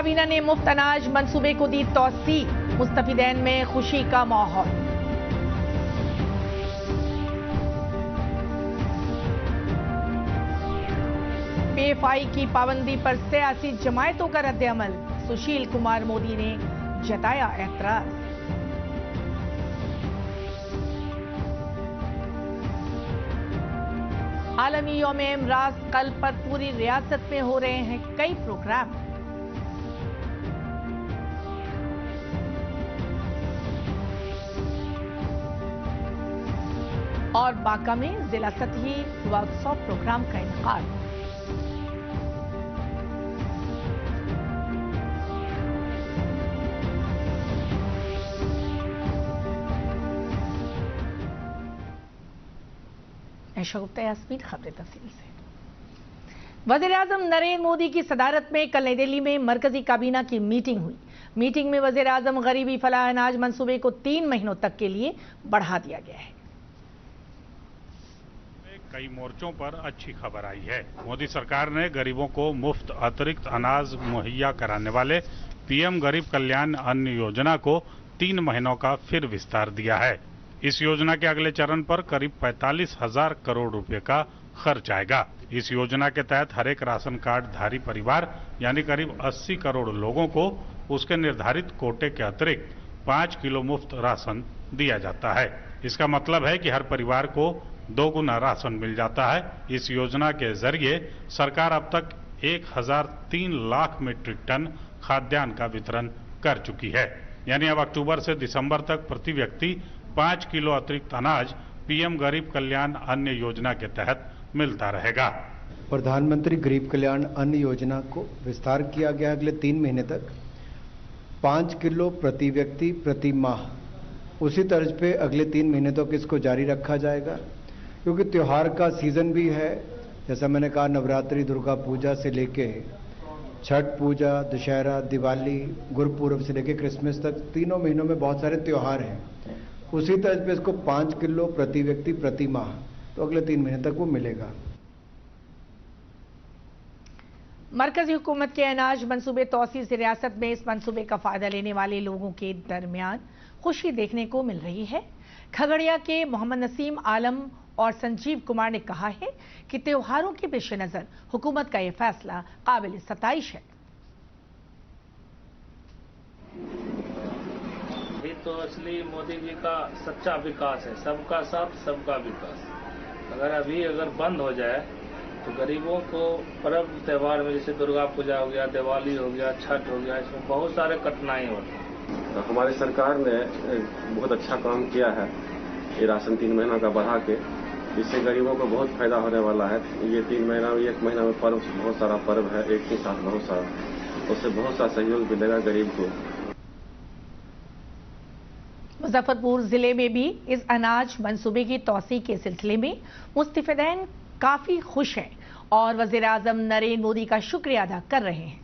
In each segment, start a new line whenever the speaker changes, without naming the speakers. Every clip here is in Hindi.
काबीना ने मुफ्त अनाज मंसूबे को दी तौसी, मुस्तफिदैन में खुशी का माहौल। पीएफआई की पाबंदी पर सियासी जमायतों का रद्द-ए-अमल, सुशील कुमार मोदी ने जताया एतराज। आलमी यौम-ए-इमराज कल पर पूरी रियासत में हो रहे हैं कई प्रोग्राम। और बांका में जिला सतही युवात्सव प्रोग्राम का इनेकाद। गुप्ता, यास्मीन, खबरें तफसील से। वज़ीर-ए-आज़म नरेंद्र मोदी की सदारत में कल नई दिल्ली में मरकजी काबीना की मीटिंग हुई। मीटिंग में वज़ीर-ए-आज़म गरीबी फलाह अनाज मंसूबे को 3 महीनों तक के लिए बढ़ा दिया गया है।
कई मोर्चों पर अच्छी खबर आई है। मोदी सरकार ने गरीबों को मुफ्त अतिरिक्त अनाज मुहैया कराने वाले पीएम गरीब कल्याण अन्न योजना को 3 महीनों का फिर विस्तार दिया है। इस योजना के अगले चरण पर करीब 45,000 करोड़ रुपए का खर्च आएगा। इस योजना के तहत हर एक राशन कार्ड धारी परिवार यानी करीब 80 करोड़ लोगों को उसके निर्धारित कोटे के अतिरिक्त 5 किलो मुफ्त राशन दिया जाता है। इसका मतलब है कि हर परिवार को 2 गुना राशन मिल जाता है। इस योजना के जरिए सरकार अब तक 1,003 लाख मीट्रिक टन खाद्यान्न का वितरण कर चुकी है। यानी अब अक्टूबर से दिसंबर तक प्रति व्यक्ति 5 किलो अतिरिक्त अनाज पीएम गरीब कल्याण अन्न योजना के तहत मिलता रहेगा।
प्रधानमंत्री गरीब कल्याण अन्न योजना को विस्तार किया गया अगले 3 महीने तक 5 किलो प्रति व्यक्ति प्रति माह। उसी तर्ज पे अगले 3 महीने तक इसको जारी रखा जाएगा, क्योंकि त्योहार का सीजन भी है। जैसा मैंने कहा, नवरात्रि, दुर्गा पूजा से लेके छठ पूजा, दशहरा, दिवाली, गुरुपूर्व से लेके क्रिसमस तक तीनों महीनों में बहुत सारे त्योहार हैं। उसी तरह पे इसको 5 किलो प्रति व्यक्ति प्रति माह, तो अगले 3 महीने तक वो मिलेगा।
मरकजी हुकूमत के अनाज मंसूबे तौसी से रियासत में इस मंसूबे का फायदा लेने वाले लोगों के दरमियान खुशी देखने को मिल रही है। खगड़िया के मोहम्मद नसीम आलम और संजीव कुमार ने कहा है कि त्योहारों के पेश नजर हुकूमत का यह फैसला काबिल सताइश है।
ये तो असली मोदी जी का सच्चा विकास है, सबका साथ सबका विकास। अगर बंद हो जाए तो गरीबों को पर्व त्योहार में जैसे दुर्गा पूजा हो गया, दिवाली हो गया, छठ हो गया, इसमें बहुत सारे कठिनाई होती है।
हमारी सरकार ने बहुत अच्छा काम किया है। ये राशन 3 महीना का बढ़ा के, इससे गरीबों को बहुत फायदा होने वाला है। ये 3 महीना, 1 महीना में पर्व, बहुत सारा पर्व है, एक ही साथ बहुत सारा, उससे बहुत सा सहयोग मिलेगा गरीब को।
मुजफ्फरपुर जिले में भी इस अनाज मंसूबे की तौसी के सिलसिले में मुस्तफिदैन काफी खुश हैं और वज़ीर-ए-आज़म नरेंद्र मोदी का शुक्रिया अदा कर रहे हैं।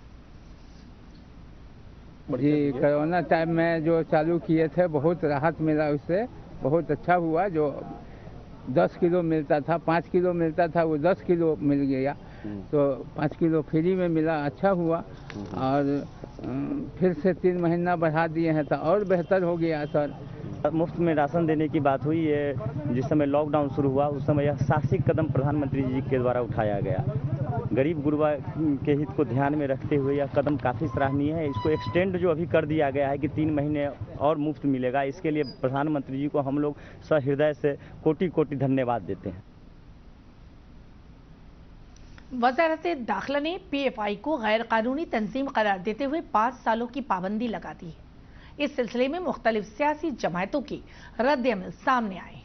जी, कोरोना टाइम में जो चालू किए थे बहुत राहत मिला, उससे बहुत अच्छा हुआ। जो 10 किलो मिलता था, 5 किलो मिलता था, वो 10 किलो मिल गया, तो 5 किलो फ्री में मिला, अच्छा हुआ। और फिर से 3 महीना बढ़ा दिए हैं तो और बेहतर हो गया सर।
मुफ्त में राशन देने की बात हुई है। जिस समय लॉकडाउन शुरू हुआ उस समय यह साहसिक कदम प्रधानमंत्री जी के द्वारा उठाया गया। गरीब गुरबा के हित को ध्यान में रखते हुए यह कदम काफ़ी सराहनीय है। इसको एक्सटेंड जो अभी कर दिया गया है कि 3 महीने और मुफ्त मिलेगा, इसके लिए प्रधानमंत्री जी को हम लोग सहृदय से कोटि कोटि धन्यवाद देते हैं।
वज़ारत दाखिला ने पीएफआई को गैर कानूनी तंजीम करार देते हुए 5 सालों की पाबंदी लगा दी है। इस सिलसिले में मुख्तलिफ सियासी जमायतों के रद्द-ए-अमल सामने आए।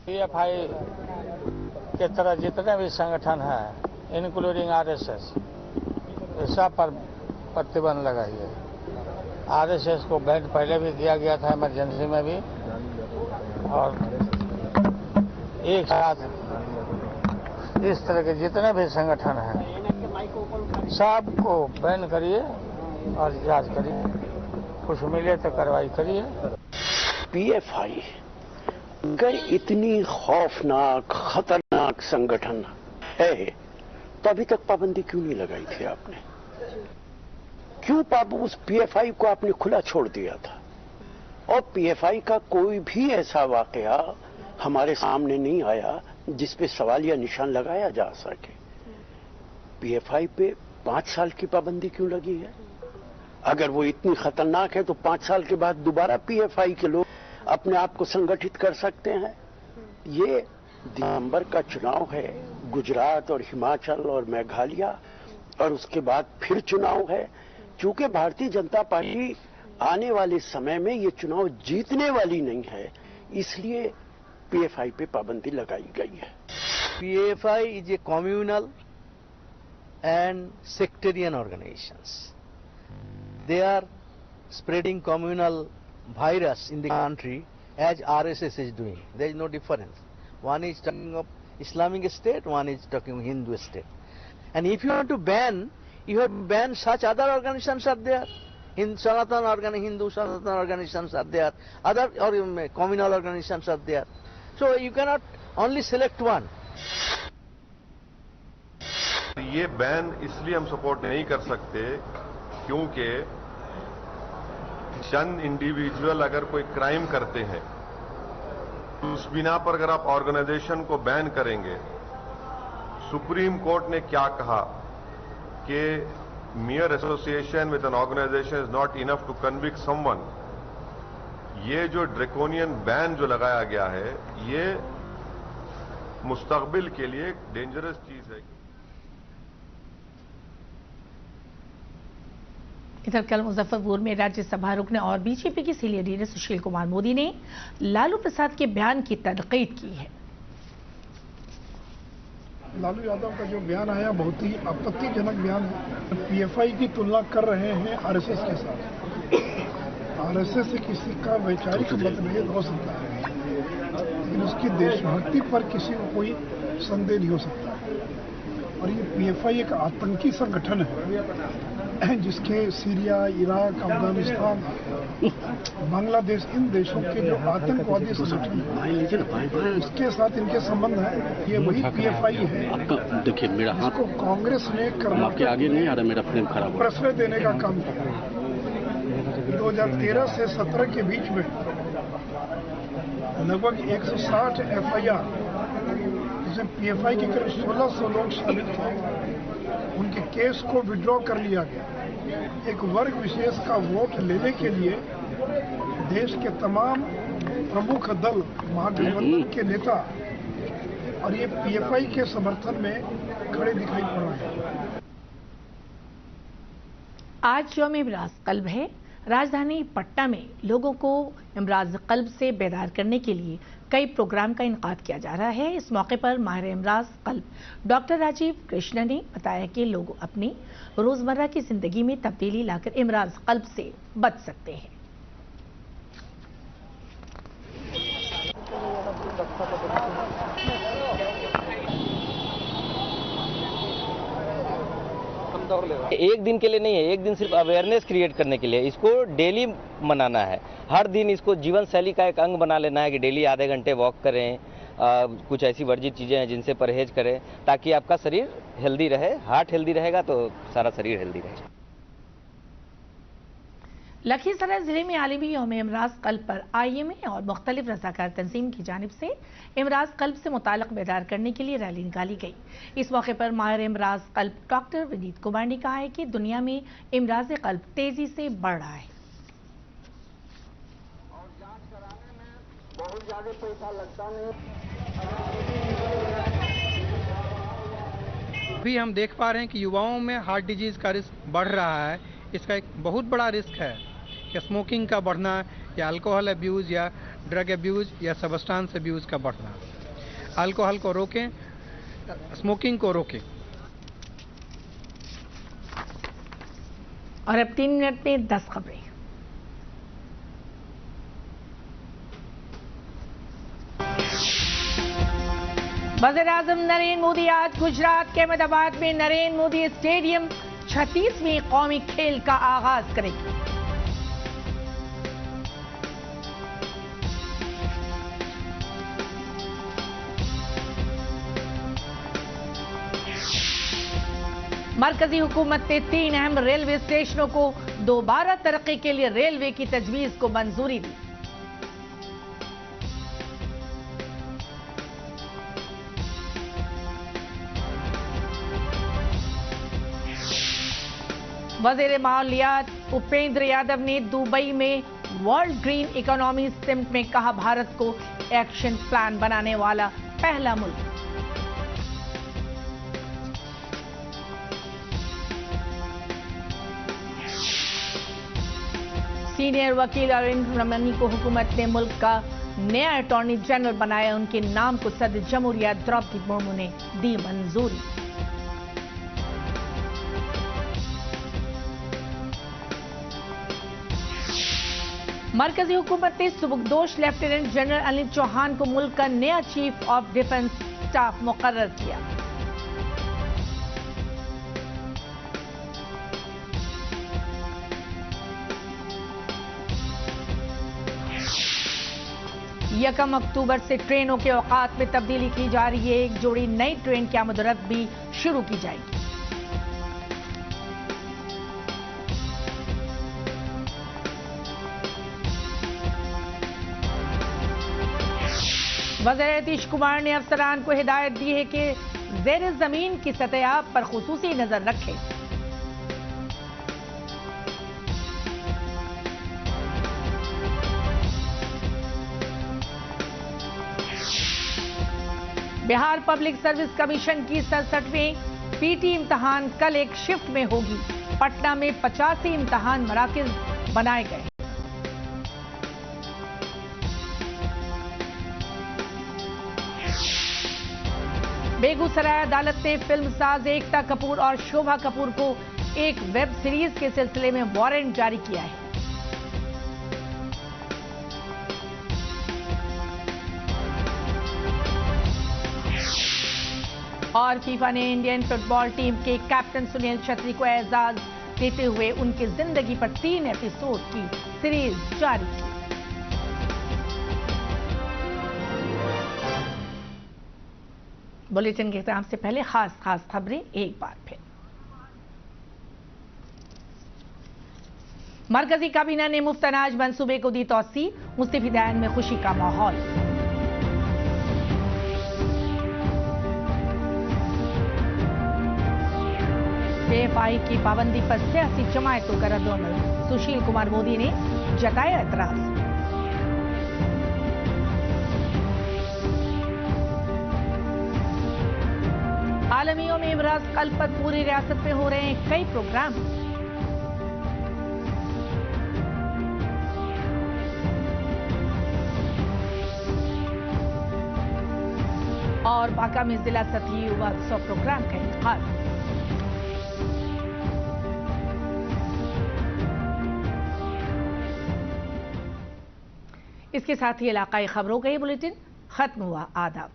पीएफआई के तरह जितने भी संगठन हैं, इंक्लूडिंग आरएसएस, सब पर प्रतिबंध लगाइए। आरएसएस को बैन पहले भी दिया गया था इमरजेंसी में भी, और एक साथ इस तरह के जितने भी संगठन हैं सबको बैन करिए और जांच करिए, कुछ मिले तो कार्रवाई करिए।
पीएफआई कई इतनी खौफनाक खतरनाक संगठन है तो अभी तक पाबंदी क्यों नहीं लगाई थी आपने? क्यों उस पीएफआई को आपने खुला छोड़ दिया था? और पीएफआई का कोई भी ऐसा वाकया हमारे सामने नहीं आया जिस पे सवाल या निशान लगाया जा सके। पीएफआई पे 5 साल की पाबंदी क्यों लगी है? अगर वो इतनी खतरनाक है तो 5 साल के बाद दोबारा पीएफआई के लोग अपने आप को संगठित कर सकते हैं। ये दिसंबर का चुनाव है, गुजरात और हिमाचल और मेघालय, और उसके बाद फिर चुनाव है। क्योंकि भारतीय जनता पार्टी आने वाले समय में ये चुनाव जीतने वाली नहीं है, इसलिए पीएफआई पे पाबंदी लगाई गई है।
PFI is a communal and sectarian organizations. They are spreading communal virus in the country as RSS is doing. There is no difference. One is talking of Islamic State, one is talking of Hindu State. And if you want to ban, you have to ban such other organizations are there. Hindu Sanatan organizations are there. Other or communal organizations are there. So you cannot only select one.
ये बैन इसलिए हम सपोर्ट नहीं कर सकते क्योंकि चंद इंडिविजुअल अगर कोई क्राइम करते हैं तो उस बिना पर अगर आप ऑर्गेनाइजेशन को बैन करेंगे, सुप्रीम कोर्ट ने क्या कहा कि mere association with an organization is not enough to convict someone. ये जो ड्रैकोनियन बैन जो लगाया गया है, ये मुस्तकबिल के लिए एक डेंजरस चीज है।
इधर कल मुजफ्फरपुर में राज्यसभा रुकने और बीजेपी के सीनियर लीडर सुशील कुमार मोदी ने लालू प्रसाद के बयान की तनकीद की है।
लालू यादव का जो बयान आया बहुत ही आपत्तिजनक बयान है। पीएफआई की तुलना कर रहे हैं आरएसएस के साथ। आरएसएस से किसी का वैचारिक मतभेद हो सकता है, लेकिन उसकी देशभक्ति पर किसी को कोई संदेह नहीं हो सकता। और ये पीएफआई एक आतंकी संगठन है जिसके सीरिया, इराक, अफगानिस्तान, बांग्लादेश, इन देशों के जो आतंकवादी संगठन है उसके साथ इनके संबंध है। ये वही पीएफआई है
देखिए मेरा हाथ
को कांग्रेस ने
आपके आगे नहीं आ रहा, मेरा फ्रेम खराब हो
प्रश्रय देने का काम किया। 2013 से 17 के बीच में लगभग 160 एफआईआर जिसमें पीएफआई के करीब 1600 लोग शामिल थे, उनके केस को विड्रॉ कर लिया गया। एक वर्ग विशेष का वोट लेने के लिए देश के तमाम प्रमुख दल, महागठबंधन के नेता और ये पीएफआई के समर्थन में खड़े दिखाई पड़ रहे हैं।
आज यौम इमराज कल्ब है। राजधानी पटना में लोगों को इमराज कल्ब से बेदार करने के लिए कई प्रोग्राम का इनकाद किया जा रहा है। इस मौके पर माहिर इमराज कल्ब डॉक्टर राजीव कृष्ण ने बताया कि लोग अपनी रोजमर्रा की जिंदगी में तब्दीली लाकर इमराज कल्ब से बच सकते हैं।
एक दिन के लिए नहीं है, एक दिन सिर्फ अवेयरनेस क्रिएट करने के लिए। इसको डेली मनाना है, हर दिन इसको जीवन शैली का एक अंग बना लेना है कि डेली आधे घंटे वॉक करें, कुछ ऐसी वर्जित चीज़ें हैं जिनसे परहेज करें ताकि आपका शरीर हेल्दी रहे। हार्ट हेल्दी रहेगा तो सारा शरीर हेल्दी रहेगा।
लखीसराय जिले में आलमी यौम इमराज कल्ब पर आईएमए और मुख्तलिफ रज़ाकार तंजीम की जानिब से इमराज कल्ब से मुताल्लिक़ बेदार करने के लिए रैली निकाली गई। इस मौके पर माहिर इमराज कल्ब डॉक्टर विनीत कुमार ने कहा है कि दुनिया में इमराज कल्ब तेजी से बढ़ रहा है।
और जांच कराने में बहुत ज़्यादा पैसा लगता नहीं।
अभी हम देख पा रहे हैं कि युवाओं में हार्ट डिजीज का रिस्क बढ़ रहा है। इसका एक बहुत बड़ा रिस्क है कि स्मोकिंग का बढ़ना या अल्कोहल अब्यूज़ या ड्रग अब्यूज़ या सबस्टांस अब्यूज़ का बढ़ना। अल्कोहल को रोकें, स्मोकिंग को रोकें।
और अब 3 मिनट में 10 खबरें। वज़ीर-ए-आज़म नरेंद्र मोदी आज गुजरात के अहमदाबाद में नरेंद्र मोदी स्टेडियम 36वीं कौमी खेल का आगाज करेंगे। मरकजी हुकूमत ने 3 अहम रेलवे स्टेशनों को दोबारा तरक्की के लिए रेलवे की तजवीज को मंजूरी दी। वजीर माहौलियात उपेंद्र यादव ने दुबई में वर्ल्ड ग्रीन इकोनॉमी समिट में कहा, भारत को एक्शन प्लान बनाने वाला पहला मुल्क। सीनियर वकील अरविंद रमनी को हुकूमत ने मुल्क का नया अटॉर्नी जनरल बनाया। उनके नाम को सदर जमहूरिया द्रौपदी मुर्मू ने दी मंजूरी। मरकजी हुकूमत ने सुबुकदोश लेफ्टिनेंट जनरल अनिल चौहान को मुल्क का नया चीफ ऑफ डिफेंस स्टाफ मुकर्रर किया। यकम अक्टूबर से ट्रेनों के औकात में तब्दीली की जा रही है। एक जोड़ी नई ट्रेन की आमद-ओ-रफ्त भी शुरू की जाएगी। वज़ीर नीतीश कुमार ने अफसरान को हिदायत दी है कि ज़ेर जमीन की सतह पर खुसूसी नजर रखें। बिहार पब्लिक सर्विस कमीशन की 67वीं पीटी इम्तिहान कल एक शिफ्ट में होगी। पटना में 85 इम्तिहान मराकज़ बनाए गए। बेगूसराय अदालत ने फिल्मसाज एकता कपूर और शोभा कपूर को एक वेब सीरीज के सिलसिले में वारंट जारी किया है। और फीफा ने इंडियन फुटबॉल टीम के कैप्टन सुनील छेत्री को एजाज देते हुए उनकी जिंदगी पर 3 एपिसोड की सीरीज जारी की। बुलेटिन के इख्तिताम से पहले खास खबरें एक बार फिर। मरकजी काबीना ने मुफ्त अनाज मंसूबे को दी तौसी। मुस्तफीदैन में खुशी का माहौल। पीएफआई की पाबंदी पर सियासी जमायतों का रद्द-ओ-अमल। सुशील कुमार मोदी ने जताया एतराज। आलमी यौम इमराज कल पर पूरी रियासत में हो रहे हैं कई प्रोग्राम। और बांका में जिला स्तरीय युवा उत्सव प्रोग्राम का इंतकाल। इसके साथ ही इलाकाई खबरों का ये बुलेटिन खत्म हुआ। आदाब।